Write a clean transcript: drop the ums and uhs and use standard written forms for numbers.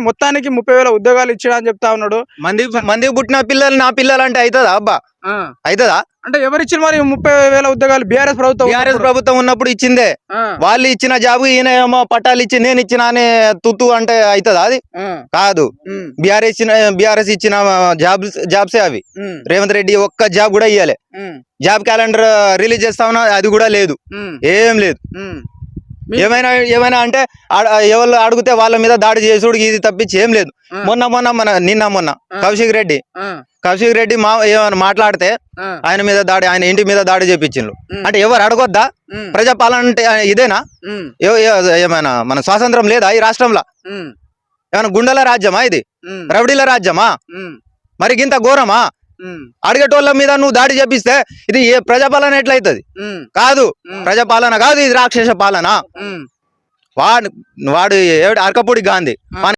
మొత్తానికి 30,000 ఉద్యోగాలు ఇచ్చాడు అని చెప్తా ఉన్నాడు. మంది పుట్టిన పిల్లలు నా పిల్లలు అంటే అవుతుందా అబ్బా? అవుతుందా? అంటే ఎవరు ఇచ్చిన మరి 30,000 ఉద్యోగాలు? బీఆర్ఎస్ ప్రభుత్వం ఉన్నప్పుడు ఇచ్చిందే. వాళ్ళు ఇచ్చిన జాబు ఈయన ఏమో పట్టాలు ఇచ్చి నేను ఇచ్చిన అని తుత్తు అంటే అవుతుందా? అది కాదు. బీఆర్ఎస్ ఇచ్చిన జాబ్సే అవి. రేవంత్ రెడ్డి ఒక్క జాబ్ కూడా ఇయ్యాలి. జాబ్ క్యాలెండర్ రిలీజ్ చేస్తా ఉన్నా అది కూడా లేదు, ఏం లేదు. ఏమైనా అంటే ఎవరు అడిగితే వాళ్ళ మీద దాడి చేసుడు ఇది తప్పించి ఏం లేదు. నిన్న కౌశిక్ రెడ్డి ఏమైనా మాట్లాడితే ఆయన మీద దాడి, ఆయన ఇంటి మీద దాడి చేపించిండ్రు. అంటే ఎవరు అడగొద్దా? ప్రజాపాలన అంటే ఇదేనా? ఏమైనా మన స్వాతంత్రం లేదా ఈ రాష్ట్రంలో? ఏమైనా గుండెల రాజ్యమా ఇది? రౌడీల రాజ్యమా? మరి గింత ఘోరమా? అడిగేటోళ్ళ మీద నువ్వు దాడి చేపిస్తే ఇది ఏ ప్రజాపాలన ఎట్లయితది? కాదు, ప్రజాపాలన కాదు, ఇది రాక్షస పాలన. వాడు అరకపూడి గాంధీ